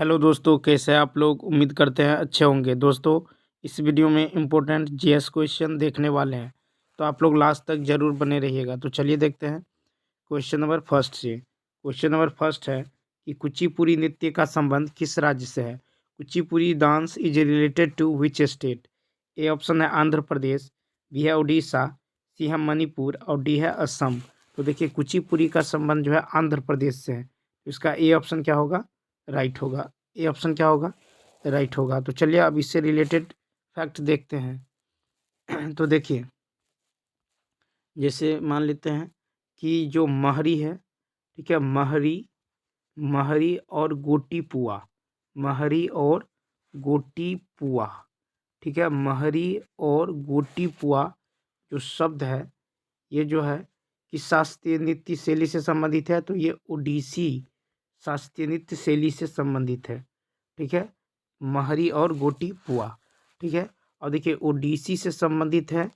Hello दोस्तों, कैसे हैं आप लोग। उम्मीद करते हैं अच्छे होंगे। दोस्तों, इस वीडियो में इम्पोर्टेंट जीएस क्वेश्चन देखने वाले हैं, तो आप लोग लास्ट तक जरूर बने रहिएगा। तो चलिए देखते हैं क्वेश्चन नंबर फर्स्ट से। क्वेश्चन नंबर फर्स्ट है कि कुचिपुड़ी नृत्य का संबंध किस राज्य से है। Kuchipudi dance is related to which state. A option है आंध्र प्रदेश, बी है उड़ीसा, सी है मणिपुर और डी है असम। तो देखिए, कुचिपुड़ी का संबंध जो है आंध्र प्रदेश से है। तो इसका ए ऑप्शन क्या होगा, राइट होगा। ए ऑप्शन क्या होगा, राइट होगा। तो चलिए अब इससे रिलेटेड फैक्ट देखते हैं। तो देखिए, जैसे मान लेते हैं कि जो महरी है, ठीक है, महरी महरी और गोटी पुआ, महरी और गोटी पुआ, ठीक है, महरी और गोटी पुआ जो शब्द है, ये जो है कि शास्त्रीय नृत्य शैली से संबंधित है। तो ये ओडिसी शास्त्रीय नृत्य शैली से संबंधित है, ठीक है, महरी और गोटी पुआ, ठीक है। और देखिए, ओडिसी से संबंधित है,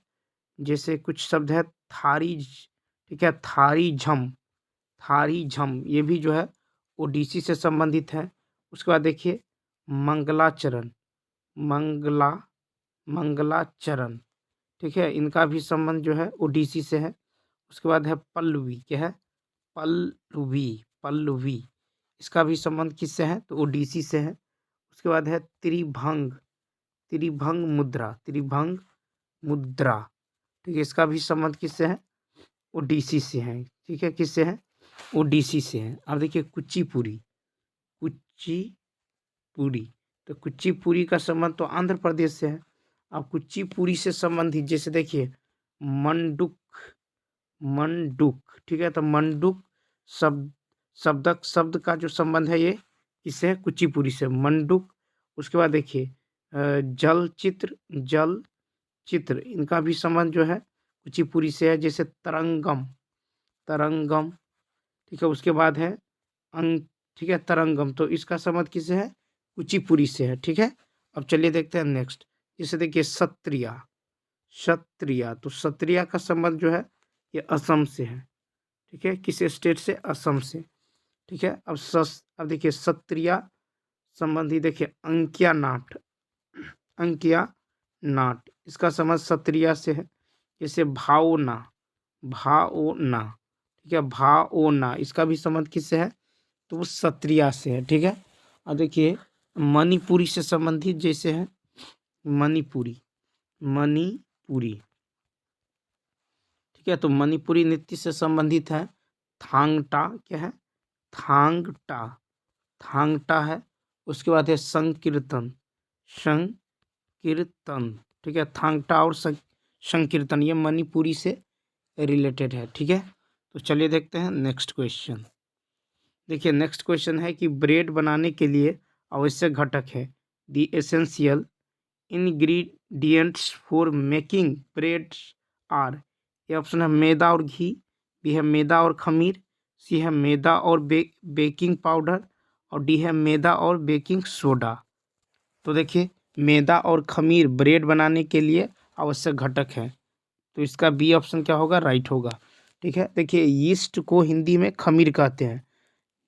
जैसे कुछ शब्द है थारी, ठीक है, थारी झम, थारी झम, ये भी जो है ओडिसी से संबंधित है। उसके बाद देखिए, मंगलाचरण, मंगला मंगलाचरण, ठीक है, इनका भी संबंध जो है ओडिसी से है। उसके बाद है पल्लवी, क्या है, पल्लवी, पल्लवी, इसका भी संबंध किससे है, तो ओडिसी से है। उसके बाद है त्रिभंग, त्रिभंग मुद्रा, त्रिभंग मुद्रा, ठीक है, इसका भी संबंध किससे है, ओडिसी से है, ठीक है, किससे है, ओडिसी से है। अब देखिए कुचिपुड़ी, कुचिपुड़ी, तो कुचिपुड़ी का संबंध तो आंध्र प्रदेश से है। अब कुचिपुड़ी से संबंधित जैसे देखिए मंडुक, मंडुक, ठीक है, तो मंडुक शब्द, शब्द का जो संबंध है ये किससे है, कुचिपुड़ी से, मंडुक। उसके बाद देखिए जल चित्र, जल चित्र, इनका भी संबंध जो है कुचिपुड़ी से है, जैसे तरंगम, तरंगम, ठीक है। उसके बाद है अंग, ठीक है, तरंगम, तो इसका संबंध किससे है, कुचिपुड़ी से है, ठीक है। अब चलिए देखते हैं नेक्स्ट। जैसे देखिए सत्रिया, क्षत्रिया, तो क्षत्रिया का संबंध जो है ये असम से है, ठीक है, किस स्टेट से, असम से, ठीक है। अब देखिए सत्रिया संबंधी देखिए अंकिया नाट, अंकिया नाट, इसका संबंध सत्रिया से है, जैसे भावना, भावना, ठीक है, भावना, इसका भी संबंध किससे है, तो वो सत्रिया से है, ठीक है। अब देखिए मणिपुरी से संबंधित जैसे है मणिपुरी, मणिपुरी, ठीक है, तो मणिपुरी नृत्य से संबंधित है थांगटा, क्या है, थांगटा, थांगटा है। उसके बाद है संकीर्तन, संकीर्तन, ठीक है, थांगटा और संकीर्तन, ये मणिपुरी से रिलेटेड है, ठीक है। तो चलिए देखते हैं नेक्स्ट क्वेश्चन। देखिए नेक्स्ट क्वेश्चन है कि ब्रेड बनाने के लिए आवश्यक घटक है, the essential ingredients for making bread are. ये ऑप्शन है मैदा और घी, बी है मैदा और खमीर, सी है मैदा और बेकिंग पाउडर और डी है मैदा और बेकिंग सोडा। तो देखिए मैदा और खमीर ब्रेड बनाने के लिए आवश्यक घटक है, तो इसका बी ऑप्शन क्या होगा, राइट होगा, ठीक है। देखिए यीस्ट को हिंदी में खमीर कहते हैं,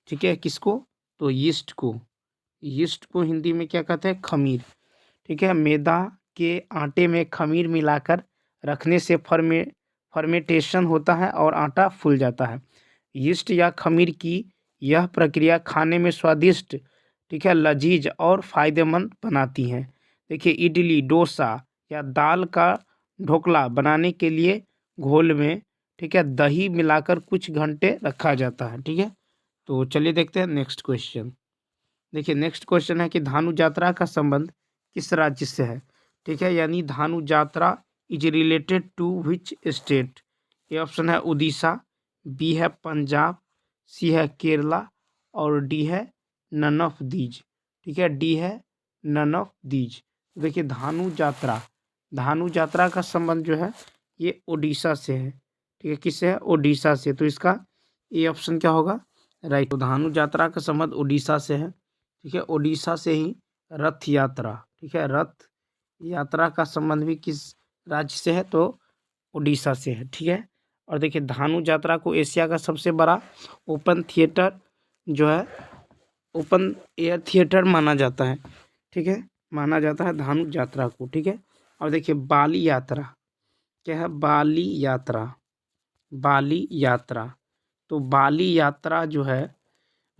ठीक है, किसको, तो यीस्ट को, यीस्ट को हिंदी में क्या कहते हैं, खमीर, ठीक है। मैदा के आटे में खमीर मिलाकर रखने से फर्मेंटेशन होता है और आटा फूल जाता है। यीस्ट या खमीर की यह प्रक्रिया खाने में स्वादिष्ट, ठीक है, लजीज और फायदेमंद बनाती है। देखिए इडली, डोसा या दाल का ढोकला बनाने के लिए घोल में, ठीक है, दही मिलाकर कुछ घंटे रखा जाता है, ठीक है। तो चलिए देखते हैं नेक्स्ट क्वेश्चन। देखिए नेक्स्ट क्वेश्चन है कि धानु यात्रा का संबंध किस राज्य से है, ठीक है, यानी Dhanu Yatra is related to which state. ये ऑप्शन है उड़ीसा, बी है पंजाब, सी है केरला और डी है नन ऑफ दीज, ठीक है, डी है नन ऑफ दीज। देखिए धानु यात्रा का संबंध जो है ये उड़ीसा से है, ठीक है, किससे है, उड़ीसा से। तो इसका ए ऑप्शन क्या होगा, राइट। तो धानु यात्रा का संबंध उड़ीसा से है, ठीक है, उड़ीसा से ही रथ यात्रा, ठीक है, रथ यात्रा का संबंध भी किस राज्य से है, तो उड़ीसा से है, ठीक है। और देखिए धानु यात्रा को एशिया का सबसे बड़ा ओपन थिएटर जो है ओपन एयर थिएटर माना जाता है, ठीक है, माना जाता है धानु यात्रा को, ठीक है। और देखिए बाली यात्रा क्या है, बाली यात्रा, बाली यात्रा। तो बाली यात्रा जो है,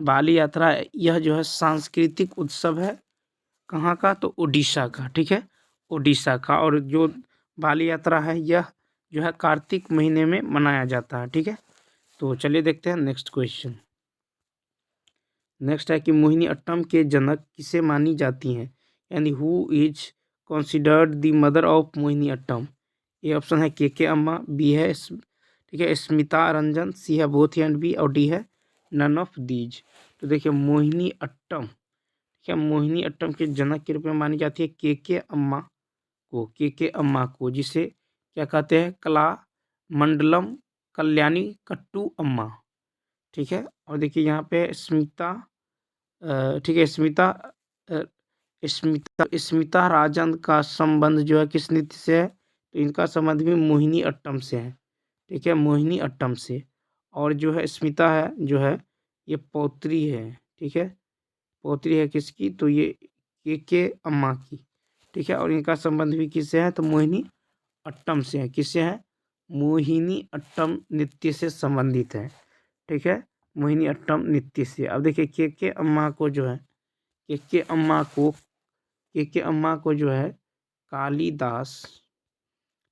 बाली यात्रा यह जो है सांस्कृतिक उत्सव है, कहाँ का, तो उड़ीसा का, ठीक है, उड़ीसा का। और जो बाली यात्रा है यह जो है कार्तिक महीने में मनाया जाता है, ठीक है। तो चलिए देखते हैं नेक्स्ट क्वेश्चन। नेक्स्ट है कि मोहिनी अट्टम के जनक किसे मानी जाती हैं, यानी who is considered the mother of Mohiniyattam. A option है के अम्मा, बी है ठीक है स्मिता रंजन, सी है बोथ एंड बी, और डी है नन ऑफ दीज। तो देखिए मोहिनी अट्टम, ठीक है, मोहिनी अट्टम के जनक के रूप में मानी जाती है के अम्मा को, के अम्मा को, जिसे क्या कहते हैं, कला मंडलम कल्याणी कट्टू अम्मा, ठीक है। और देखिए यहाँ पे स्मिता, ठीक है, अ, स्मिता राजन का संबंध जो है किस नृत्य से है, तो इनका संबंध भी मोहिनी अट्टम से है, ठीक है, मोहिनी अट्टम से। और जो है स्मिता है जो है ये पौत्री है, ठीक है, पौत्री है किसकी, तो ये के अम्मा की, ठीक है। और इनका संबंध भी किससे है, तो मोहिनी अट्टम से है, किससे है, मोहिनी अट्टम नृत्य से संबंधित है, ठीक है, मोहिनी अट्टम नृत्य से। अब देखिए के अम्मा को जो है, के अम्मा को, के अम्मा को जो है कालिदास,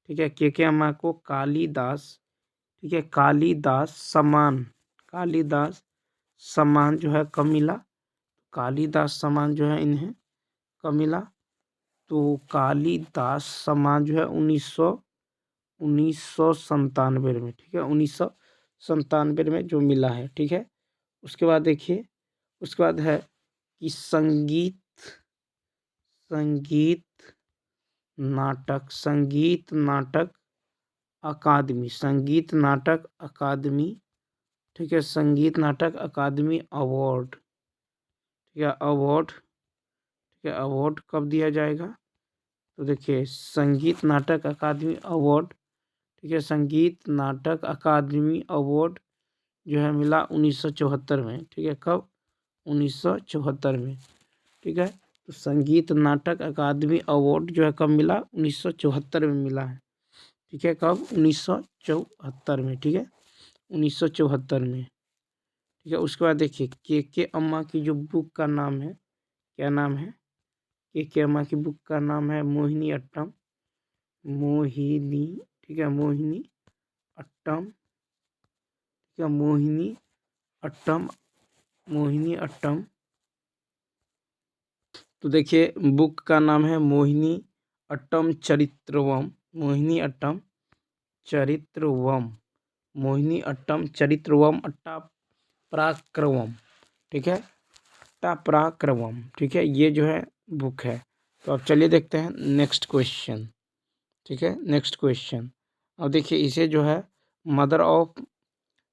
ठीक है, के अम्मा को कालिदास, ठीक है, कालिदास समान, कालिदास समान जो है कमिला, कालिदास समान जो है इन्हें कमिला। तो कालिदास समान जो है 1997 में, ठीक है, 1997 में जो मिला है, ठीक है। उसके बाद देखिए, उसके बाद है कि संगीत, संगीत नाटक, संगीत नाटक अकादमी, संगीत नाटक अकादमी, ठीक है, संगीत नाटक अकादमी अवार्ड, ठीक है, अवार्ड, ठीक है, अवार्ड कब दिया जाएगा, तो देखिए संगीत नाटक अकादमी अवार्ड, ठीक है, संगीत नाटक अकादमी अवार्ड जो है मिला 1974 में, ठीक है, कब, 1974 में, ठीक है। तो संगीत नाटक अकादमी अवार्ड जो है कब मिला, 1974 में मिला है, ठीक है, कब, 1974 में, ठीक है, 1974 में, ठीक है। उसके बाद देखिए के अम्मा की जो बुक का नाम है, क्या नाम है, के अम्मा की बुक का नाम है मोहिनी अट्टम, मोहिनी, ठीक है, मोहिनी अट्टम, ठीक है, मोहिनी अट्टम, मोहिनी अट्टम। तो देखिए बुक का नाम है मोहिनी अट्टम चरित्रवम, मोहिनी अट्टम चरित्रवम, मोहिनी अट्टम चरित्रवम अट्टा पराक्रमम, ठीक है, अट्टा पराक्रमम, ठीक है, ये जो है बुक है। तो अब चलिए देखते हैं नेक्स्ट क्वेश्चन, ठीक है, नेक्स्ट क्वेश्चन। अब देखिए इसे जो है मदर ऑफ,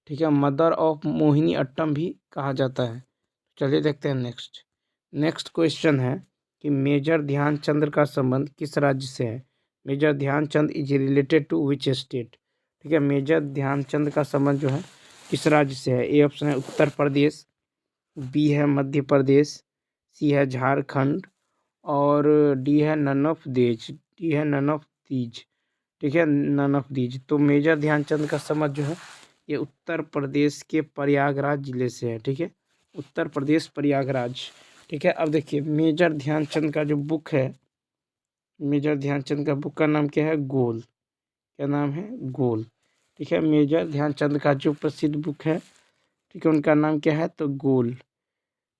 ठीक है, मदर ऑफ मोहिनी अट्टम भी कहा जाता है। चलिए देखते हैं नेक्स्ट, नेक्स्ट क्वेश्चन है कि मेजर ध्यानचंद का संबंध किस राज्य से है, major Dhyanchand is related to which state, ठीक है, मेजर ध्यानचंद का संबंध जो है किस राज्य से है। ए ऑप्शन है उत्तर प्रदेश, बी है मध्य प्रदेश, सी है झारखंड, और डी है नन ऑफ दीज, डी है नन ऑफ दीज, ठीक है, नन ऑफ दीज। तो मेजर ध्यानचंद का संबंध जो है ये उत्तर प्रदेश के प्रयागराज जिले से है, ठीक है, उत्तर प्रदेश प्रयागराज, ठीक है। अब देखिए मेजर ध्यानचंद का जो बुक है, मेजर ध्यानचंद का बुक का नाम क्या है, गोल, क्या नाम है, गोल, ठीक है, मेजर ध्यानचंद का जो प्रसिद्ध बुक है, ठीक है, उनका नाम क्या है, तो गोल,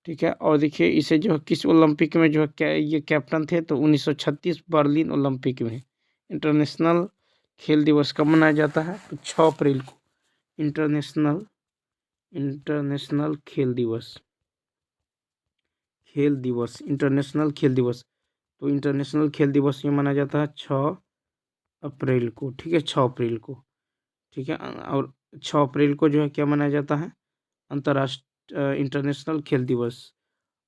ठीक है। और देखिए इसे जो किस ओलंपिक में जो है क्या ये कैप्टन थे, तो 1936 बर्लिन ओलंपिक में। इंटरनेशनल खेल दिवस कब मनाया जाता है, तो 6 अप्रैल को, इंटरनेशनल, इंटरनेशनल खेल दिवस, खेल दिवस, इंटरनेशनल खेल दिवस। तो इंटरनेशनल खेल दिवस ये मनाया जाता है 6 अप्रैल को, ठीक है, 6 अप्रैल को, ठीक है। और 6 अप्रैल को जो है क्या मनाया जाता है, अंतर्राष्ट्रीय इंटरनेशनल खेल दिवस।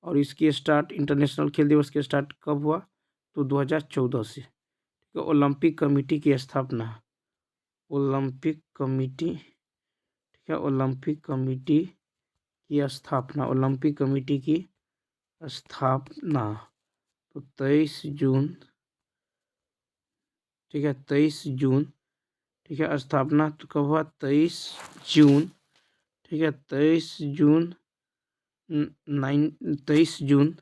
और इसकी स्टार्ट, इंटरनेशनल खेल दिवस की स्टार्ट कब हुआ, तो 2014 से, ठीक है। ओलंपिक कमेटी की स्थापना, ओलंपिक कमेटी, ठीक है, ओलंपिक कमेटी की स्थापना, ओलंपिक कमेटी की स्थापना तो 23 जून, ठीक है 23 जून, ठीक है स्थापना तो कब हुआ 23 जून, ठीक है 23 जून 23 जून,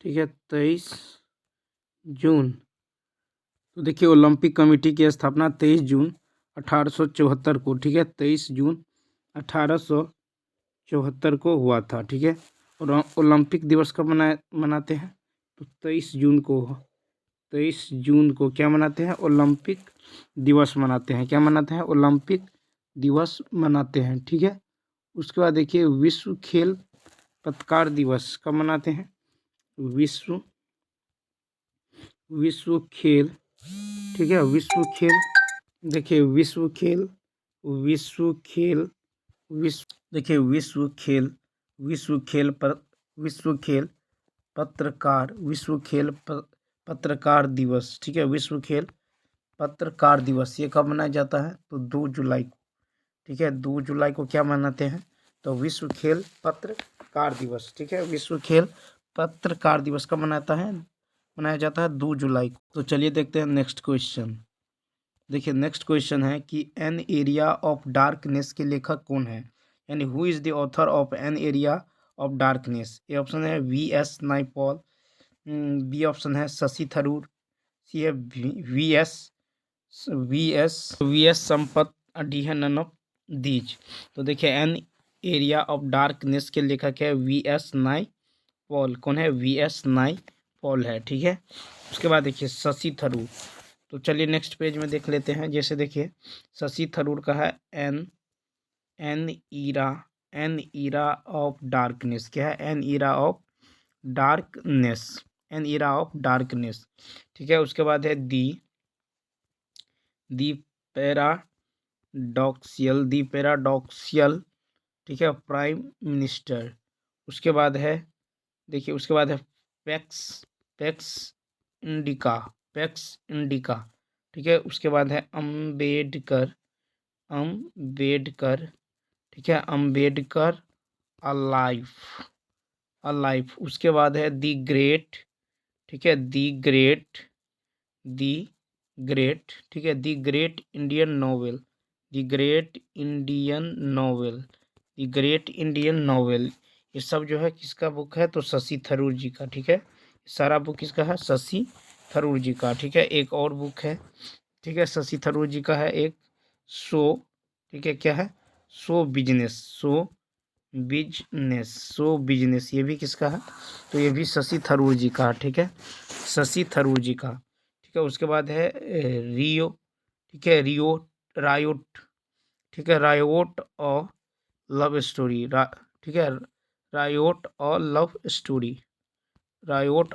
ठीक है 23 जून। तो देखिए ओलंपिक कमेटी की स्थापना 23 जून 1874 को, ठीक है 23 जून 1874 को हुआ था, ठीक है। और ओलंपिक दिवस कब मनाते हैं तो 23 जून को, 23 जून को क्या मनाते हैं, ओलंपिक दिवस मनाते हैं। क्या मनाते हैं, ओलंपिक दिवस मनाते हैं, ठीक है। उसके बाद देखिए विश्व खेल पत्रकार दिवस कब मनाते हैं, विश्व खेल, ठीक है विश्व खेल, देखिए विश्व खेल, विश्व खेल, देखिए विश्व खेल पत्रकार, विश्व खेल पत्रकार दिवस, ठीक है विश्व खेल पत्रकार दिवस ये कब मनाया जाता है तो 2 जुलाई को, ठीक है 2 जुलाई को क्या मनाते हैं तो विश्व खेल पत्रकार दिवस, ठीक है विश्व खेल पत्रकार दिवस कब मनाया जाता है 2 जुलाई को। तो चलिए देखते हैं नेक्स्ट क्वेश्चन। देखिए नेक्स्ट क्वेश्चन है कि एन एरिया ऑफ डार्कनेस के लेखक कौन है, यानी who is the author of an area of darkness. A option है V.S. नाइपॉल, बी ऑप्शन है शशि थरूर, सी है वी एस संपत, डी है नन ऑफ दीज। तो देखिए एन एरिया ऑफ डार्कनेस के लेखक है V.S. नाइपॉल। कौन है, V.S. नाइपॉल है, ठीक है। उसके बाद देखिए शशि थरूर। तो चलिए नेक्स्ट पेज में देख लेते हैं। जैसे देखिए शशि थरूर का है एन ईरा ऑफ डार्कनेस। क्या है, एन ईरा ऑफ डार्कनेस, ठीक है। उसके बाद है दी पैराडॉक्सियल, ठीक है प्राइम मिनिस्टर। उसके बाद है देखिए, उसके बाद है पैक्स इंडिका, ठीक है। उसके बाद है अम्बेडकर, ठीक है अम्बेडकर अलाइफ। उसके बाद है दी ग्रेट, ठीक है दी ग्रेट, ठीक है दी ग्रेट इंडियन नोवेल। ये सब जो है किसका बुक है तो शशि थरूर जी का, ठीक है। सारा बुक किसका है, शशि थरूर जी का, ठीक है। एक और बुक है, ठीक है शशि थरूर जी का है एक शो, ठीक है क्या है, शो बिजनेस, ये भी किसका है तो ये भी शशि थरूर जी का, ठीक है शशि थरूर जी का, ठीक है। उसके बाद है रियो, ठीक है रायोट, ठीक है रायोट और लव स्टोरी, ठीक है रायोट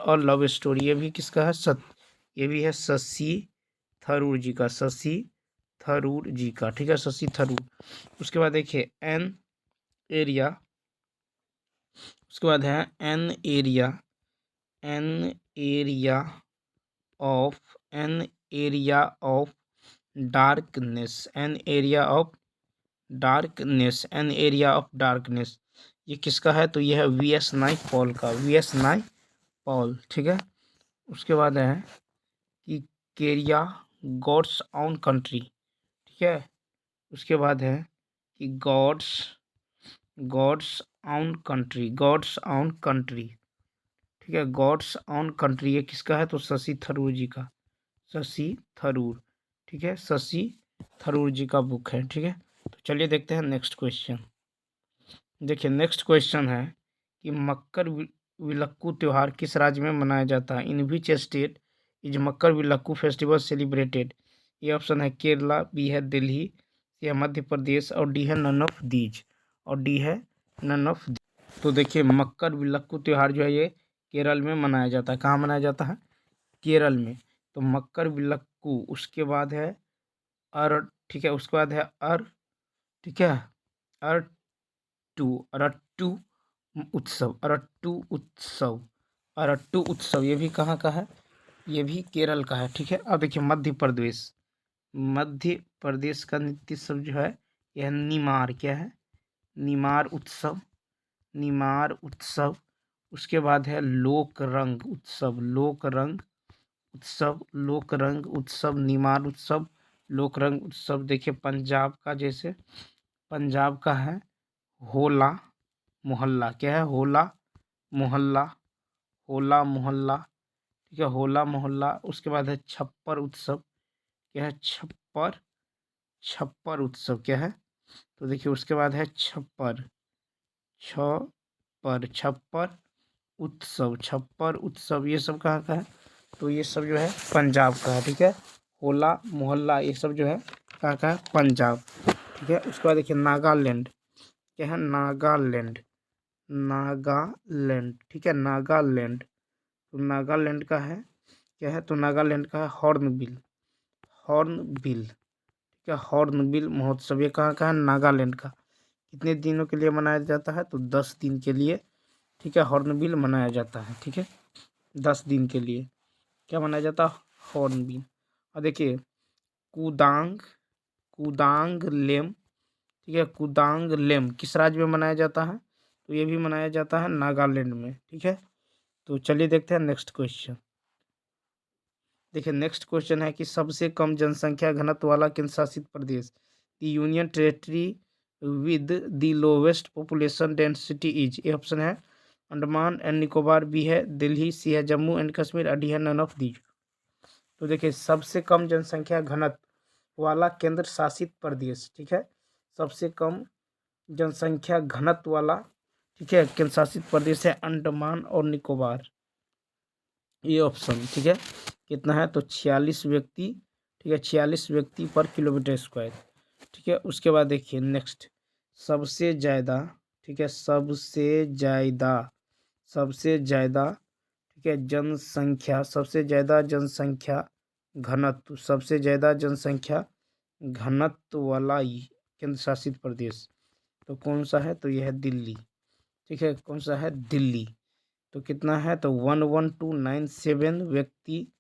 और लव स्टोरी, ये भी किसका है, ये भी है शशि थरूर जी का, ठीक है शशि थरूर। उसके बाद देखिए एन एरिया, उसके बाद है एन एरिया ऑफ डार्कनेस, ये किसका है तो ये है V.S. नाइपॉल का, ठीक है। उसके बाद है कि केरिया गॉड्स ऑन कंट्री, ठीक है। उसके बाद है कि गॉड्स ऑन कंट्री, ठीक है गॉड्स ऑन कंट्री, ये किसका है तो शशि थरूर जी का, ठीक है शशि थरूर जी का बुक है, ठीक है। तो चलिए देखते हैं नेक्स्ट क्वेश्चन। देखिए नेक्स्ट क्वेश्चन है कि मकर विलक्कू त्यौहार किस राज्य में मनाया जाता है, in which state is Makaravilakku festival celebrated. ये ऑप्शन है केरला, बी है दिल्ली, सी है मध्य प्रदेश और डी है नन ऑफ दीज, तो देखिए मकर विलक्कू त्यौहार जो है ये केरल में मनाया जाता है। कहाँ मनाया जाता है, केरल में। तो मकर विलक्कू, उसके बाद है ठीक है उसके बाद है ठीक है अरट्टू उत्सव, ये भी कहाँ का है, ये भी केरल का है, ठीक है। अब देखिए मध्य प्रदेश का नृत्य उत्सव जो है यह निमार, क्या है निमार उत्सव, निमाड़ उत्सव। उसके बाद है लोक रंग उत्सव, लोक रंग उत्सव, लोक रंग उत्सव, निमाड़ उत्सव, लोक रंग उत्सव। देखिए पंजाब का, जैसे पंजाब का है होला मोहल्ला, क्या है होला मोहल्ला, होला मोहल्ला, ठीक है होला मोहल्ला। उसके बाद है छप्पर उत्सव, क्या है छप्पर, छप्पर उत्सव क्या है, तो देखिए उसके बाद है छप्पर, छप्पर, छप्पर उत्सव, छप्पर उत्सव। ये सब कहाँ का है, तो ये सब जो है पंजाब का है, ठीक है। होला मोहल्ला ये सब जो है कहाँ का है, पंजाब, ठीक है। उसके बाद देखिए नागालैंड, क्या है नागालैंड, नागालैंड, ठीक है नागालैंड। तो नागालैंड का है, क्या है, तो नागालैंड का है हॉर्नबिल, हॉर्नबिल, ठीक है हॉर्नबिल महोत्सव। ये कहाँ का है, नागालैंड का। कितने दिनों के लिए मनाया जाता है, तो 10 दिन के लिए, ठीक है हॉर्नबिल मनाया जाता है, ठीक है 10 दिन के लिए क्या मनाया जाता है, हॉर्नबिल। और देखिए कुदांग, कुदांग लेम, ठीक है कुदांग लेम किस राज्य में मनाया जाता है, तो ये भी मनाया जाता है नागालैंड में, ठीक है। तो चलिए देखते हैं नेक्स्ट क्वेश्चन। देखिए नेक्स्ट क्वेश्चन है कि सबसे कम जनसंख्या घनत्व वाला केंद्र शासित प्रदेश, the union territory with the lowest population density is. ये ऑप्शन है अंडमान एंड निकोबार, बी है दिल्ली, सी है जम्मू एंड कश्मीर, और डी है नन ऑफ दीज। तो देखिए सबसे कम जनसंख्या घनत्व वाला केंद्र शासित प्रदेश, ठीक है सबसे कम जनसंख्या घनत्व वाला, ठीक है केंद्र शासित प्रदेश है अंडमान और निकोबार, ये ऑप्शन, ठीक है। कितना है, तो 46 व्यक्ति, ठीक है 46 व्यक्ति पर किलोमीटर स्क्वायर, ठीक है। उसके बाद देखिए नेक्स्ट सबसे ज़्यादा, ठीक है सबसे ज़्यादा, सबसे ज़्यादा, ठीक है जनसंख्या, सबसे ज़्यादा जनसंख्या घनत्व, सबसे ज़्यादा जनसंख्या घनत्व वाला केंद्र शासित प्रदेश तो कौन सा है, तो यह है दिल्ली, ठीक है कौन सा है, दिल्ली। तो कितना है, तो 11297 व्यक्ति,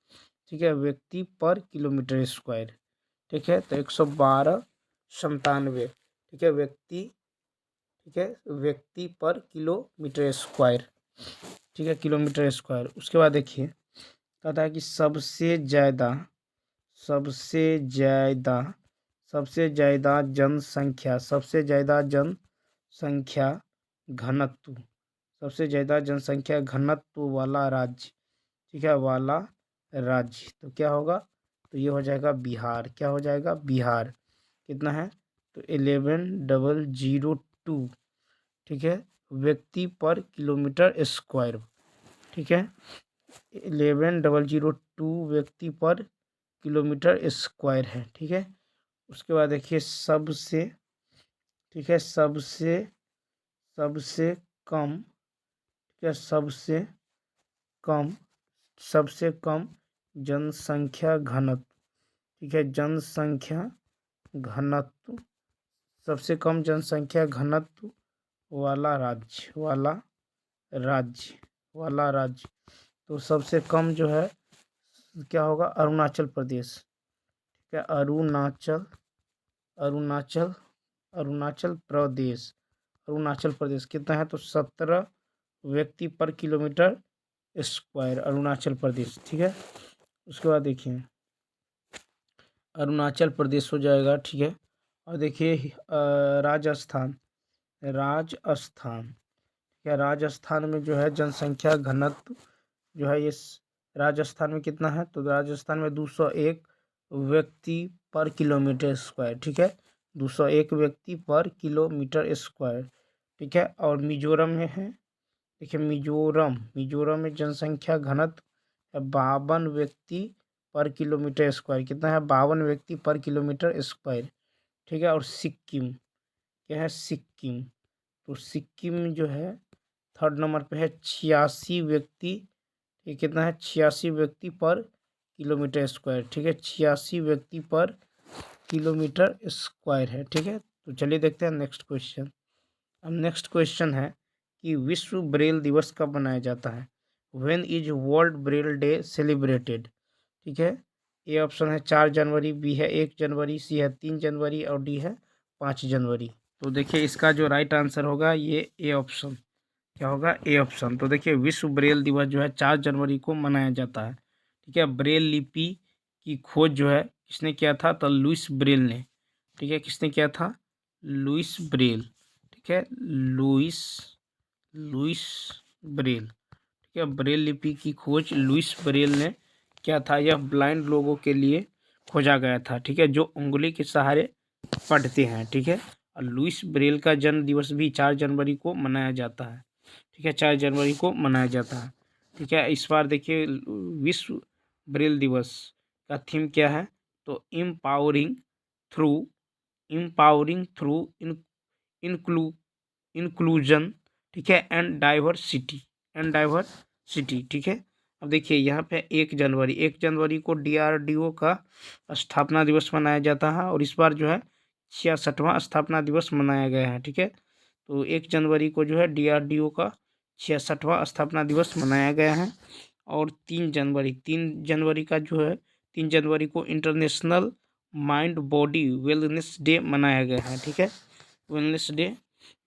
ठीक है व्यक्ति पर किलोमीटर स्क्वायर, ठीक है। तो 11297, ठीक है व्यक्ति, ठीक है व्यक्ति पर किलोमीटर स्क्वायर, ठीक है किलोमीटर स्क्वायर। उसके बाद देखिए कहता है कि सबसे ज़्यादा, सबसे ज़्यादा, सबसे ज़्यादा जनसंख्या, सबसे ज़्यादा जनसंख्या घनत्व, सबसे ज़्यादा जनसंख्या घनत्व वाला राज्य, ठीक है वाला राज्य तो क्या होगा, तो ये हो जाएगा बिहार, क्या हो जाएगा बिहार। कितना है, तो 11002, ठीक है व्यक्ति पर किलोमीटर स्क्वायर, ठीक है 11002 व्यक्ति पर किलोमीटर स्क्वायर है, ठीक है। उसके बाद देखिए सबसे, ठीक है सबसे, सबसे कम, ठीक है सबसे कम, सबसे कम जनसंख्या घनत्व, ठीक है जनसंख्या घनत्व, सबसे कम जनसंख्या घनत्व वाला राज्य, वाला राज्य, वाला राज्य तो सबसे कम जो है क्या होगा, अरुणाचल प्रदेश, ठीक है अरुणाचल, अरुणाचल, अरुणाचल प्रदेश, अरुणाचल प्रदेश कितना है, तो 17 व्यक्ति पर किलोमीटर स्क्वायर अरुणाचल प्रदेश, ठीक है। उसके बाद देखिए अरुणाचल प्रदेश हो जाएगा, ठीक है। और देखिए राजस्थान, राजस्थान, ठीक है राजस्थान में जो है जनसंख्या घनत्व जो है ये राजस्थान में कितना है, तो राजस्थान में 201 व्यक्ति पर किलोमीटर स्क्वायर, ठीक है 201 व्यक्ति पर किलोमीटर स्क्वायर, ठीक है। और मिजोरम में है, देखिए मिजोरम, मिजोरम में जनसंख्या घनत्व है 52 व्यक्ति पर किलोमीटर स्क्वायर, कितना है 52 व्यक्ति पर किलोमीटर स्क्वायर, ठीक है। और सिक्किम, क्या है सिक्किम, तो सिक्किम जो है थर्ड नंबर पे है 86 व्यक्ति, ये कितना है 86 व्यक्ति पर किलोमीटर स्क्वायर, ठीक है 86 व्यक्ति पर किलोमीटर स्क्वायर है, ठीक है। तो चलिए देखते हैं नेक्स्ट क्वेश्चन। अब नेक्स्ट क्वेश्चन है कि विश्व ब्रेल दिवस कब मनाया जाता है, when is world Braille day celebrated, ठीक है। ए ऑप्शन है 4 जनवरी, बी है 1 जनवरी, सी है 3 जनवरी और डी है 5 जनवरी। तो देखिए इसका जो राइट आंसर होगा ये ए ऑप्शन, क्या होगा, ए ऑप्शन। तो देखिए विश्व ब्रेल दिवस जो है 4 जनवरी को मनाया जाता है। ठीक है, ब्रेल लिपि की खोज जो है किसने किया था, तो लुइस ब्रेल ने। ठीक है, किसने किया था, लुइस ब्रेल। ठीक है, लुइस लुइस ब्रेल। ठीक है, ब्रेल लिपि की खोज लुइस ब्रेल ने क्या था, यह ब्लाइंड लोगों के लिए खोजा गया था। ठीक है, जो उंगली के सहारे पढ़ते हैं। ठीक है, और लुइस ब्रेल का जन्म दिवस भी 4 जनवरी को मनाया जाता है। ठीक है, 4 जनवरी को मनाया जाता है। ठीक है, इस बार देखिए विश्व ब्रेल दिवस का थीम क्या है, तो थ्रू इम्पावरिंग थ्रू इंक्लू इंक्लूजन। ठीक है, एंड डाइवर्सिटी। ठीक है, अब देखिए यहाँ पे 1 जनवरी को DRDO का स्थापना दिवस मनाया जाता है, और इस बार जो है 66वां स्थापना दिवस मनाया गया है। ठीक है, तो 1 जनवरी को जो है DRDO का 66वां स्थापना दिवस मनाया गया है। और 3 जनवरी का जो है 3 जनवरी को international mind body wellness day मनाया गया है। ठीक है, वेलनेस डे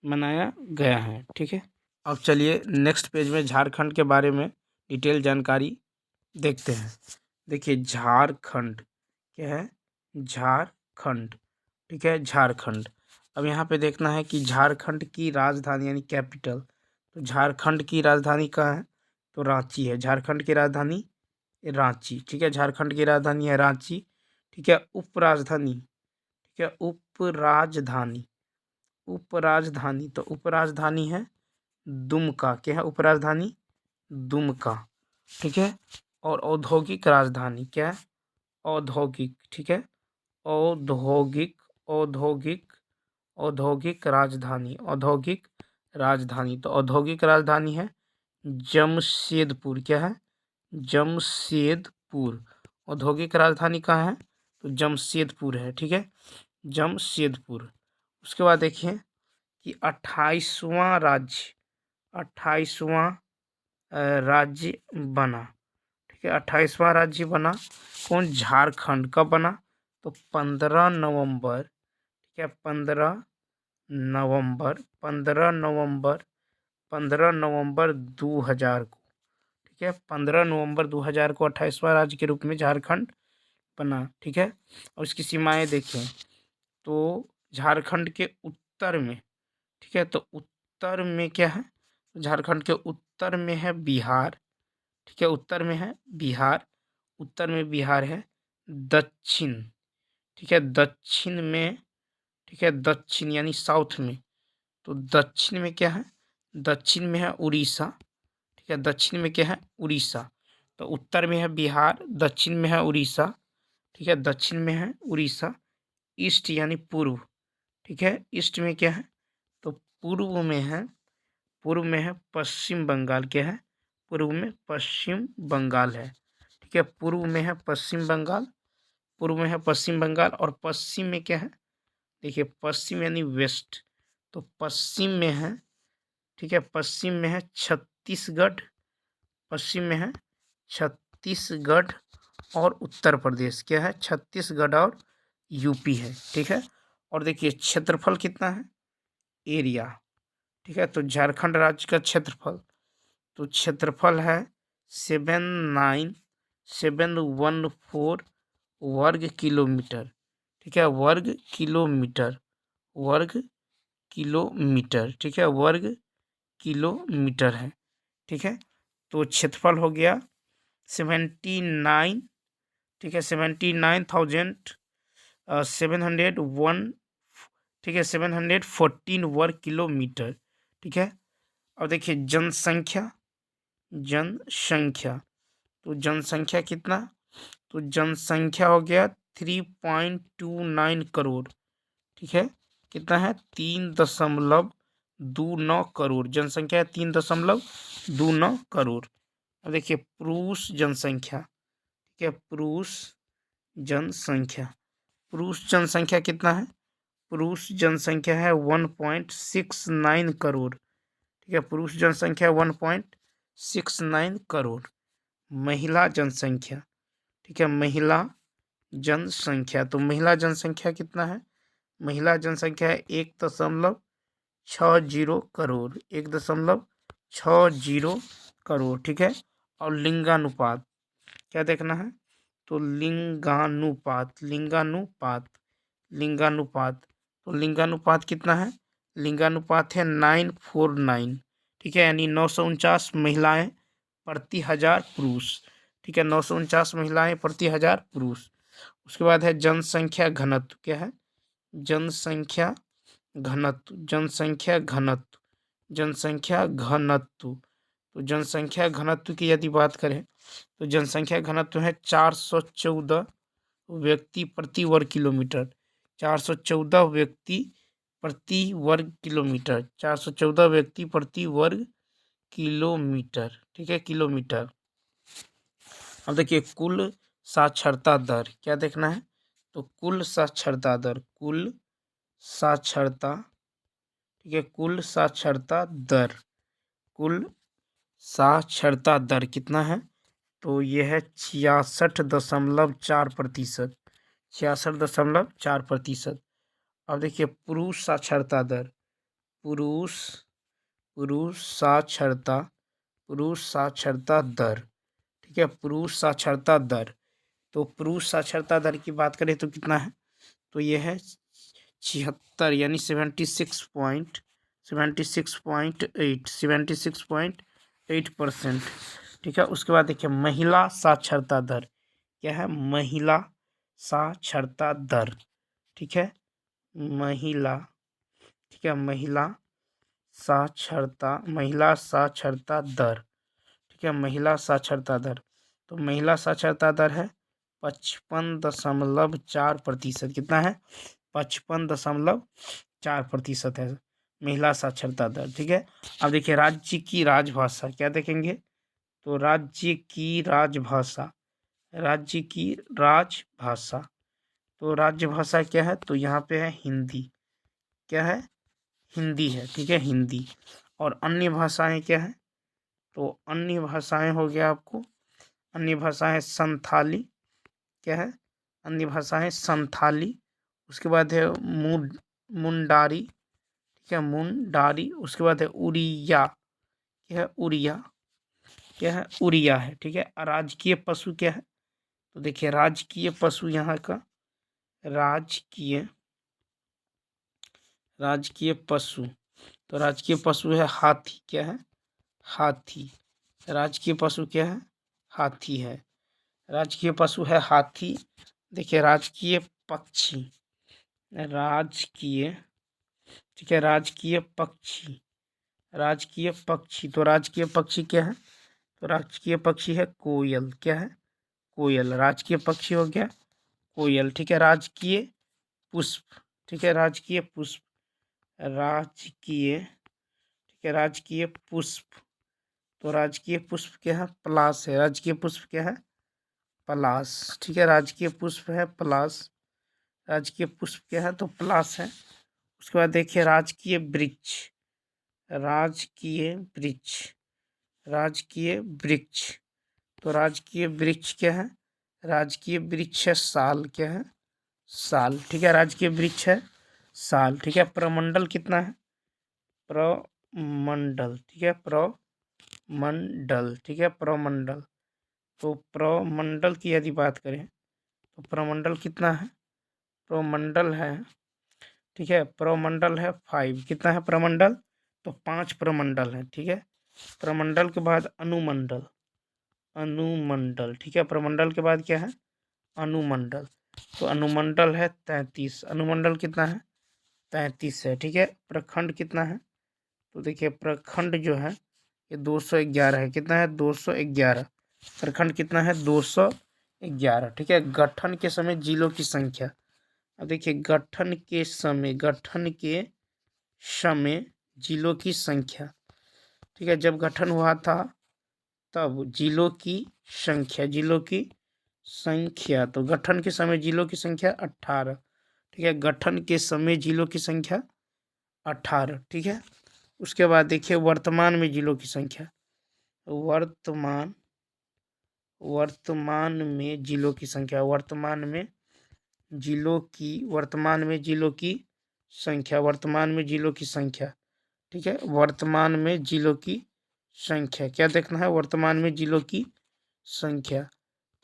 मनाया गया है। ठीक है, अब चलिए नेक्स्ट पेज में झारखंड के बारे में डिटेल जानकारी देखते हैं। देखिए झारखंड क्या है, झारखंड। ठीक है, झारखंड। अब यहाँ पे देखना है कि झारखंड की राजधानी यानी कैपिटल, तो झारखंड की राजधानी कहाँ है, तो रांची है। झारखंड की राजधानी रांची। ठीक है, झारखंड की राजधानी है रांची। ठीक है, उपराजधानी। ठीक है, उपराजधानी तो उपराजधानी है दुमका। क्या है, उपराजधानी दुमका। ठीक है, और औद्योगिक राजधानी क्या है, औद्योगिक। ठीक है, औद्योगिक औद्योगिक औद्योगिक राजधानी तो औद्योगिक राजधानी है जमशेदपुर। क्या है, जमशेदपुर। औद्योगिक राजधानी कहाँ है, तो जमशेदपुर है। ठीक है, जमशेदपुर। उसके बाद देखिए कि 28वां राज्य बना। ठीक है, 28वां राज्य बना कौन, झारखंड। कब बना, तो 15 नवंबर। ठीक है, 15 नवंबर 2000 को। ठीक है, 15 नवंबर 2000 को 28वां राज्य के रूप में झारखंड बना। ठीक है, और इसकी सीमाएं देखें तो झारखंड के उत्तर में। ठीक है, तो उत्तर में क्या है, झारखंड के उत्तर में है बिहार। ठीक है, उत्तर में है बिहार। उत्तर में बिहार है। दक्षिण। ठीक है, दक्षिण में। ठीक है, दक्षिण यानी साउथ में, तो दक्षिण में क्या है, दक्षिण में है उड़ीसा। ठीक है, दक्षिण में क्या है, उड़ीसा। तो उत्तर में है बिहार, दक्षिण में है उड़ीसा। ठीक है, दक्षिण में है उड़ीसा। ईस्ट यानी पूर्व। ठीक है, ईस्ट में क्या है, तो पूर्व में है पश्चिम बंगाल। क्या है, पूर्व में पश्चिम बंगाल है। ठीक है, पूर्व में है पश्चिम बंगाल। पूर्व में है पश्चिम बंगाल, और पश्चिम में क्या है, देखिए पश्चिम यानी वेस्ट, तो पश्चिम में है। ठीक है, पश्चिम में है छत्तीसगढ़। पश्चिम में है छत्तीसगढ़ और उत्तर प्रदेश। क्या है, छत्तीसगढ़ और यूपी है। ठीक है, और देखिए क्षेत्रफल कितना है, एरिया। ठीक है, तो झारखंड राज्य का क्षेत्रफल, तो क्षेत्रफल है 79714 वर्ग किलोमीटर। ठीक है, वर्ग किलोमीटर। वर्ग किलोमीटर। ठीक है, वर्ग किलोमीटर है। ठीक है, तो क्षेत्रफल हो गया 79। ठीक है, 79,701। ठीक है, 714 वर्ग किलोमीटर। ठीक है, और देखिए जनसंख्या। तो जनसंख्या कितना, तो जनसंख्या हो गया 3.29 करोड़। ठीक है, कितना है, 3.29 करोड़ जनसंख्या है, 3.29 करोड़। अब देखिए पुरुष जनसंख्या। ठीक है, पुरुष जनसंख्या कितना है, पुरुष जनसंख्या है 1.69 करोड़। ठीक है, पुरुष जनसंख्या 1.69 करोड़। महिला जनसंख्या। ठीक है, महिला जनसंख्या, तो महिला जनसंख्या कितना है, महिला जनसंख्या है 1.60 करोड़। 1.60 60 करोड़, ठीक है। और लिंगानुपात क्या देखना है, तो लिंगानुपात लिंगानुपात लिंगानुपात तो लिंगानुपात कितना है, लिंगानुपात है 949, ठीक है, यानी 949 महिलाएं प्रति 1000 पुरुष, ठीक है, 949 महिलाएं प्रति 1000 पुरुष। उसके बाद है जनसंख्या घनत्व, क्या है, जनसंख्या घनत्व जनसंख्या घनत्व जनसंख्या घनत्व तो जनसंख्या घनत्व की यदि बात करें तो जनसंख्या घनत्व है 414 व्यक्ति प्रति वर्ग किलोमीटर, 414 व्यक्ति प्रति वर्ग किलोमीटर, 414 व्यक्ति प्रति वर्ग किलोमीटर, ठीक है, किलोमीटर। अब देखिए कुल साक्षरता दर क्या देखना है, तो कुल साक्षरता दर, कुल साक्षरता, ठीक है, कुल साक्षरता दर, कुल साक्षरता दर कितना है, तो यह है 66.4%, 66.4%। अब देखिए पुरुष साक्षरता दर, पुरुष पुरुष साक्षरता पुरुष साक्षरता दर, ठीक है, पुरुष साक्षरता दर। तो पुरुष साक्षरता दर की बात करें तो कितना है, तो यह है 76 यानी 76.8%, ठीक है। उसके बाद देखिए महिला साक्षरता दर क्या है, महिला साक्षरता दर, ठीक है, महिला, ठीक है, महिला साक्षरता दर, ठीक है, महिला साक्षरता दर। तो महिला साक्षरता दर है 55.4%, कितना है, 55.4% है महिला साक्षरता दर, ठीक है। अब देखिए राज्य की राजभाषा क्या देखेंगे, तो राज्य की राजभाषा, राज्य की राजभाषा, तो राजभाषा क्या है, तो यहाँ पे है हिंदी, क्या है, हिंदी है, ठीक है, हिंदी। और अन्य भाषाएं क्या है, तो अन्य भाषाएं हो गया आपको, अन्य भाषाएं संथाली, क्या है, अन्य भाषाएं संथाली। उसके बाद है मुंडारी, ठीक है, मुंडारी। उसके बाद है उड़िया, क्या है, उड़िया, क्या है, उड़िया है, ठीक है। राजकीय पशु क्या है, तो देखिए राजकीय पशु यहाँ का राजकीय राजकीय पशु, तो राजकीय पशु है हाथी, क्या है, हाथी। राजकीय पशु क्या है, हाथी है, राजकीय पशु है हाथी। देखिए राजकीय पक्षी, राजकीय, ठीक है, राजकीय पक्षी, राजकीय पक्षी, तो राजकीय पक्षी क्या है, तो राजकीय पक्षी है कोयल, क्या है, कोयल, राजकीय पक्षी हो गया कोयल, ठीक है। राजकीय पुष्प, ठीक है, राजकीय पुष्प, राजकीय, ठीक है, राजकीय पुष्प, तो राजकीय पुष्प क्या है, पलाश है, राजकीय पुष्प क्या है, पलाश, ठीक है, राजकीय पुष्प है पलाश, राजकीय पुष्प क्या है, तो पलाश है। उसके बाद देखिए राजकीय वृक्ष, राजकीय वृक्ष, राजकीय वृक्ष, तो राजकीय वृक्ष क्या है, राजकीय वृक्ष है साल, क्या है, साल, ठीक है, राजकीय वृक्ष है साल, ठीक है। प्रमंडल कितना है, प्रमंडल, ठीक है, प्रमंडल, ठीक है, प्रमंडल। तो प्रमंडल की यदि बात करें तो प्रमंडल कितना है, प्रमंडल है, ठीक है, प्रमंडल है 5, कितना है प्रमंडल, तो 5 प्रमंडल है, ठीक है। प्रमंडल के बाद अनुमंडल, अनुमंडल, ठीक है, प्रमंडल के बाद क्या है, अनुमंडल, तो अनुमंडल है 33, अनुमंडल कितना है, 33 है, ठीक है। प्रखंड कितना है, तो देखिए प्रखंड जो है ये 211 है, कितना है, 211, प्रखंड कितना है, 211, ठीक है। गठन के समय जिलों की संख्या, अब देखिए गठन के समय जिलों की संख्या, ठीक है, जब गठन हुआ था तब जिलों की संख्या, तो गठन के समय जिलों की संख्या 18, ठीक है, गठन के समय जिलों की संख्या 18, ठीक है। उसके बाद देखिए वर्तमान में जिलों की संख्या, वर्तमान में जिलों की संख्या, वर्तमान में जिलों की संख्या, वर्तमान में जिलों की संख्या, ठीक है, वर्तमान में जिलों की संख्या। क्या देखना है? वर्तमान में जिलों की संख्या।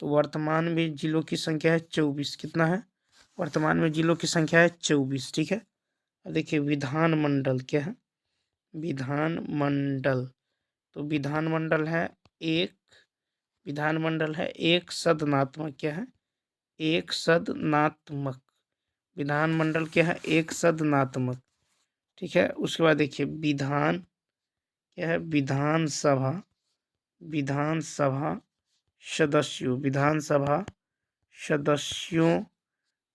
तो वर्तमान में जिलों की संख्या है 24। कितना है? वर्तमान में जिलों की संख्या है 24। ठीक है। अब देखिए विधानमंडल क्या है? विधानमंडल। तो विधानमंडल है एक, विधानमंडल है एक सदनात्मक। क्या है? एक सदनात्मक। विधानमंडल क्या है? एक सदनात्मक। ठीक है। उसके बाद देखिए विधान क्या है? विधानसभा। विधानसभा सदस्यों। विधानसभा सदस्यों।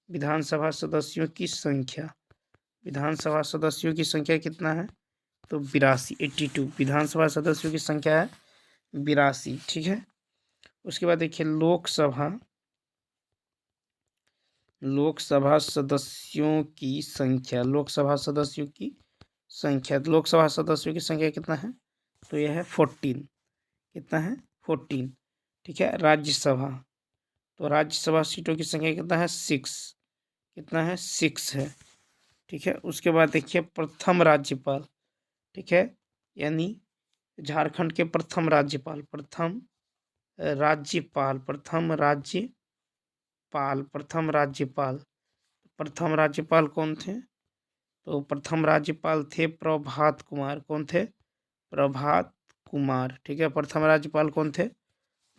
विधानसभा सदस्यों की संख्या। विधानसभा सदस्यों की संख्या कितना है? तो 82, 82। विधानसभा सदस्यों की संख्या है 82। ठीक है। उसके बाद देखिए लोकसभा। लोकसभा सदस्यों की संख्या। लोकसभा सदस्यों की संख्या। लोकसभा सदस्यों की संख्या कितना है? तो यह है 14। कितना है? 14। ठीक है। राज्यसभा। तो राज्यसभा सीटों की संख्या कितना है? 6। कितना है? 6 है। ठीक है। उसके बाद देखिए प्रथम राज्यपाल। ठीक है। यानी झारखंड के प्रथम राज्यपाल। प्रथम राज्यपाल। प्रथम राज्यपाल। प्रथम राज्यपाल। प्रथम राज्यपाल कौन थे? तो प्रथम राज्यपाल थे प्रभात कुमार। कौन थे? प्रभात कुमार। ठीक है। प्रथम राज्यपाल कौन थे?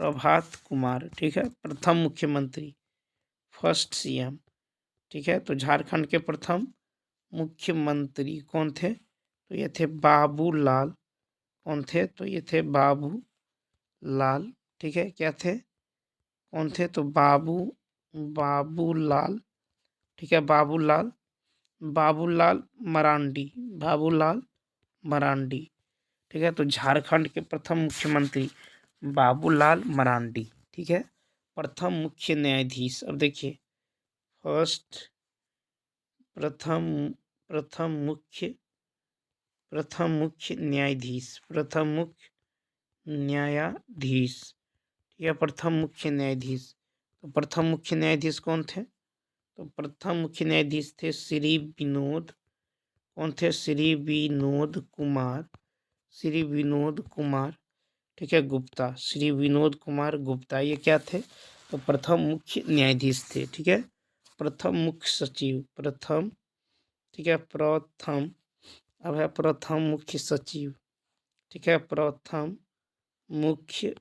प्रभात कुमार। ठीक है। प्रथम मुख्यमंत्री, फर्स्ट सीएम। ठीक है। तो झारखंड के प्रथम मुख्यमंत्री कौन थे? तो ये थे बाबूलाल। कौन थे? तो ये थे बाबूलाल। ठीक है। क्या थे? कौन थे? तो बाबूलाल। ठीक है। बाबूलाल। बाबूलाल मरांडी। बाबूलाल मरांडी। ठीक है। तो झारखंड के प्रथम मुख्यमंत्री बाबूलाल मरांडी। ठीक है। प्रथम मुख्य न्यायाधीश। अब देखिए फर्स्ट प्रथम प्रथम मुख्य न्यायाधीश। प्रथम मुख्य न्यायाधीश। ठीक है। प्रथम मुख्य न्यायाधीश। तो प्रथम मुख्य न्यायाधीश कौन थे? तो प्रथम मुख्य न्यायाधीश थे श्री विनोद। कौन थे? श्री विनोद कुमार। श्री विनोद कुमार। ठीक है। गुप्ता। श्री विनोद कुमार गुप्ता। ये क्या थे? तो प्रथम मुख्य न्यायाधीश थे। ठीक है। प्रथम मुख्य सचिव। प्रथम। ठीक है। प्रथम। अब है प्रथम मुख्य सचिव। ठीक है। प्रथम मुख्य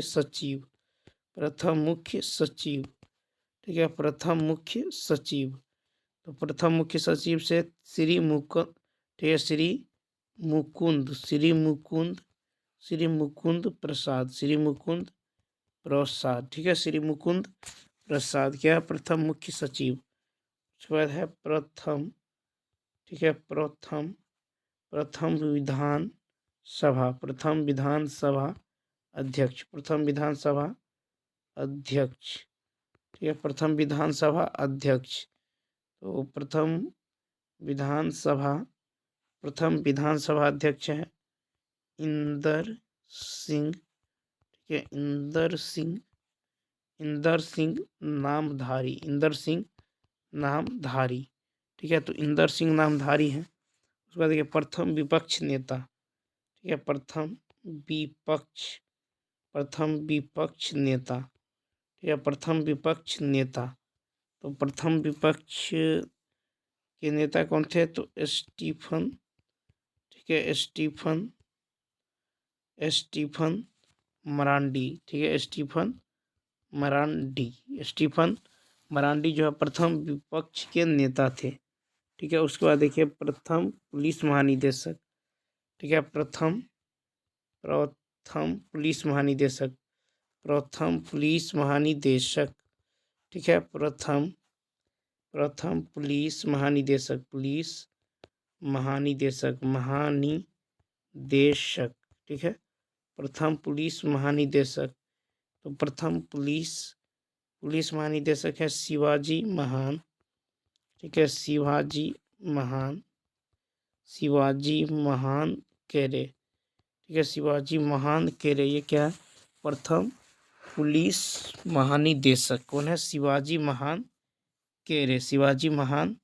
सचिव। प्रथम मुख्य सचिव। ठीक है। प्रथम मुख्य सचिव। तो प्रथम मुख्य सचिव से श्री मुकुंद। ठीक है। श्री मुकुंद। श्री मुकुंद। श्री मुकुंद प्रसाद। श्री मुकुंद प्रसाद। ठीक है। श्री मुकुंद प्रसाद क्या है? प्रथम मुख्य सचिव। उसके बाद है प्रथम। ठीक है। प्रथम विधान सभा। प्रथम विधानसभा अध्यक्ष। प्रथम विधानसभा अध्यक्ष। ठीक है। प्रथम विधानसभा अध्यक्ष। तो प्रथम विधानसभा अध्यक्ष है इंदर सिंह। ठीक है। इंदर सिंह नामधारी। इंदर सिंह नामधारी। ठीक है। तो इंदर सिंह नामधारी हैं। उसके बाद देखिए प्रथम विपक्ष नेता। ठीक है। प्रथम विपक्ष नेता। ठीक है। प्रथम विपक्ष नेता। तो प्रथम विपक्ष के नेता कौन थे? तो स्टीफन। ठीक है। स्टीफन मरांडी। ठीक है। स्टीफन मरांडी जो है प्रथम विपक्ष के नेता थे। ठीक है। उसके बाद देखिए प्रथम पुलिस महानिदेशक। ठीक है। प्रथम पुलिस महानिदेशक। प्रथम पुलिस महानिदेशक। ठीक है। प्रथम पुलिस महानिदेशक। महानिदेशक। ठीक है। प्रथम पुलिस महानिदेशक। तो प्रथम पुलिस महानिदेशक है शिवाजी महान। ठीक है। शिवाजी महान केरे। ठीक है। शिवाजी महान केरे। ये क्या है? प्रथम पुलिस महानिदेशक कौन है? शिवाजी महान केरे। शिवाजी महान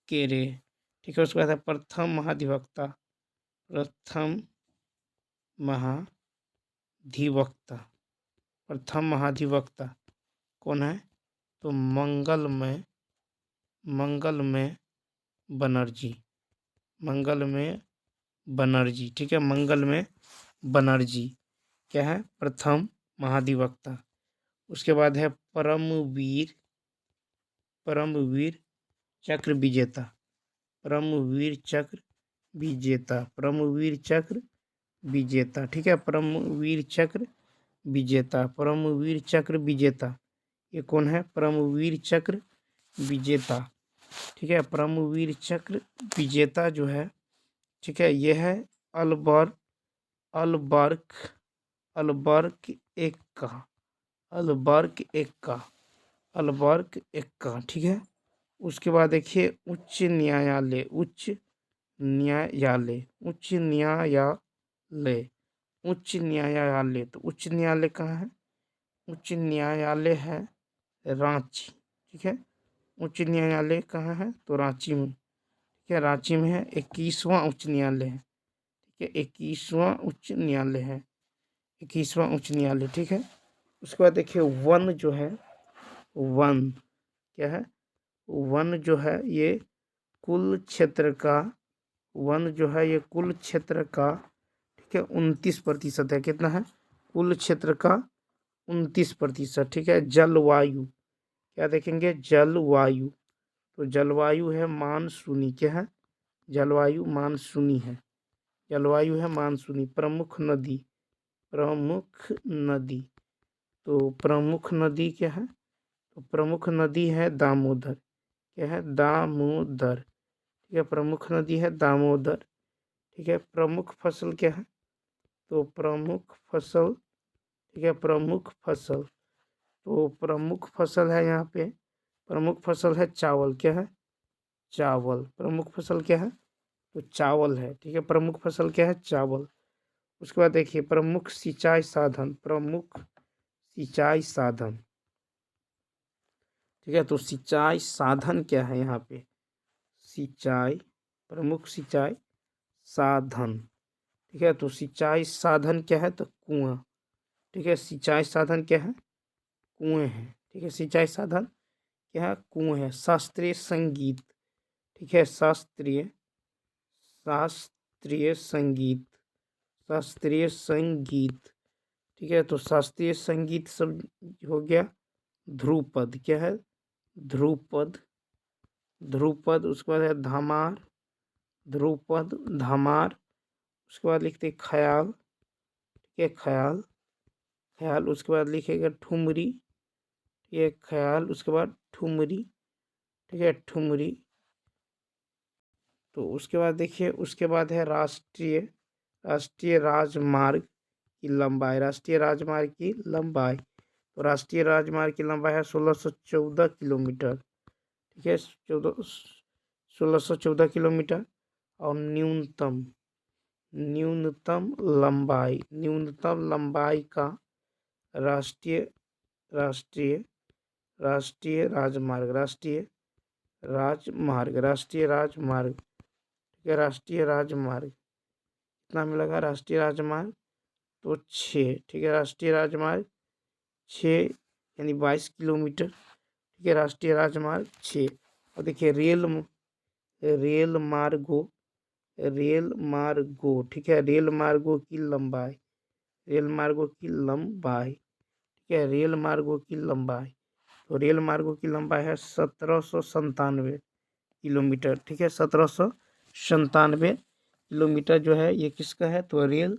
केरे। ठीक है। उसके बाद है प्रथम महाधिवक्ता। प्रथम महाधिवक्ता, प्रथम महाधिवक्ता कौन है? तो मंगलमय बनर्जी, मंगलमय बनर्जी, ठीक है, मंगलमय बनर्जी क्या है? प्रथम महाधिवक्ता। उसके बाद है परमवीर चक्र विजेता, परमवीर चक्र विजेता, परमवीर चक्र विजेता, ठीक है, परमवीर चक्र विजेता, परमवीर चक्र विजेता ये कौन है? परमवीर चक्र विजेता, ठीक है, परमवीर चक्र विजेता जो है, ठीक है, यह है अल्बर्क एक्का, ठीक है। उसके बाद देखिए उच्च न्यायालय, उच्च न्यायालय, तो उच्च न्यायालय कहाँ है? उच्च न्यायालय है रांची, ठीक है, उच्च न्यायालय कहाँ है? तो रांची में, ठीक है, रांची में है। 21वां उच्च न्यायालय है, ठीक है, 21वां उच्च न्यायालय है, 21वां उच्च न्यायालय, ठीक है। उसके बाद देखिए वन जो है, वन क्या है? वन जो है ये कुल क्षेत्र का, वन जो है ये कुल क्षेत्र का, ठीक है, 29% है। कितना है? कुल क्षेत्र का 29%, ठीक है। जलवायु क्या देखेंगे? जलवायु, तो जलवायु है मानसूनी, क्या है? जलवायु मानसूनी है, जलवायु है मानसूनी। प्रमुख नदी, तो प्रमुख नदी क्या है? तो प्रमुख नदी है दामोदर, क्या है? दामोदर, ठीक है, प्रमुख नदी है दामोदर, ठीक है। प्रमुख फसल क्या है? तो प्रमुख फसल, ठीक है, प्रमुख फसल, तो प्रमुख फसल है यहाँ पे, प्रमुख फसल है चावल, क्या है? चावल, प्रमुख फसल क्या है? तो चावल है, ठीक है, प्रमुख फसल क्या है? चावल। उसके बाद देखिए प्रमुख सिंचाई साधन, प्रमुख सिंचाई साधन, ठीक है, तो सिंचाई साधन क्या है यहाँ पे? सिंचाई, प्रमुख सिंचाई साधन, ठीक है, तो सिंचाई साधन क्या है? तो कुआं, ठीक है, सिंचाई साधन क्या है? कुएं हैं, ठीक है, सिंचाई साधन क्या है? कुएं है। शास्त्रीय संगीत, ठीक है, शास्त्रीय संगीत, शास्त्रीय संगीत, ठीक है, तो शास्त्रीय संगीत सब हो गया। ध्रुपद क्या है? ध्रुपद, उसके बाद है धमार, ध्रुपद धमार। उसके बाद लिखते ख्याल, ठीक है, ख्याल। उसके बाद लिखेगा ठुमरी, ये ख्याल, उसके बाद ठुमरी, ठीक है, ठुमरी। तो उसके बाद देखिए, उसके बाद है राष्ट्रीय राजमार्ग की लंबाई, राष्ट्रीय राजमार्ग की लंबाई, तो राष्ट्रीय राजमार्ग की लंबाई है 1614 किलोमीटर, ठीक है, 1614 किलोमीटर। और न्यूनतम लंबाई का राष्ट्रीय राजमार्ग, ठीक है, राष्ट्रीय राजमार्ग कितना मिलेगा? राष्ट्रीय राजमार्ग तो 6, ठीक है, राष्ट्रीय राजमार्ग 6 यानी 22 किलोमीटर, ठीक है, राष्ट्रीय राजमार्ग 6। और देखिए रेल मार्गो, ठीक है, रेल मार्गों की लंबाई, ठीक है, रेल मार्गों की लंबाई, तो रेल मार्गों की लंबाई है 1797 किलोमीटर, ठीक है, 1797 किलोमीटर जो है ये किसका है? तो रेल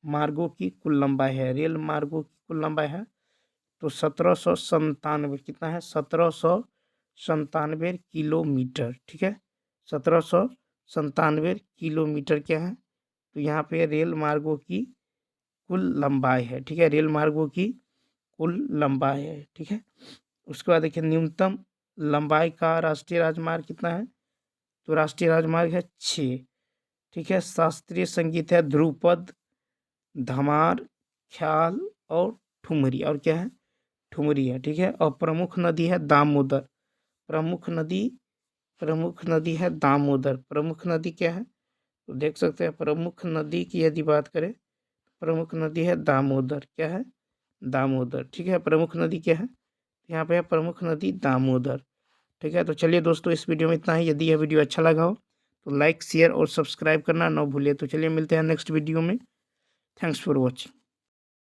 मार्गों की कुल लंबाई है, रेल मार्गों की कुल लंबाई है तो 1797, कितना है? 1797 किलोमीटर, ठीक है, 1797 किलोमीटर क्या है? तो यहाँ पे रेल मार्गों की कुल लंबाई है, ठीक है, रेल मार्गों की कुल लंबाई है, ठीक है। उसके बाद देखिए न्यूनतम लंबाई का राष्ट्रीय राजमार्ग कितना है? तो राष्ट्रीय राजमार्ग है 6, ठीक है। शास्त्रीय संगीत है ध्रुपद, धमार, ख्याल और ठुमरी, और क्या है? ठुमरी है, ठीक है। और प्रमुख नदी है दामोदर, प्रमुख नदी है दामोदर। प्रमुख नदी क्या है? तो देख सकते हैं प्रमुख नदी की यदि बात करें, प्रमुख नदी है दामोदर। क्या है? दामोदर। ठीक है, प्रमुख नदी क्या है? यहाँ पे है प्रमुख नदी दामोदर। ठीक है, तो चलिए दोस्तों, इस वीडियो में इतना ही। यदि यह वीडियो अच्छा लगा हो तो लाइक, शेयर और सब्सक्राइब करना ना भूलिए। तो चलिए मिलते हैं नेक्स्ट वीडियो में। Thanks for watching.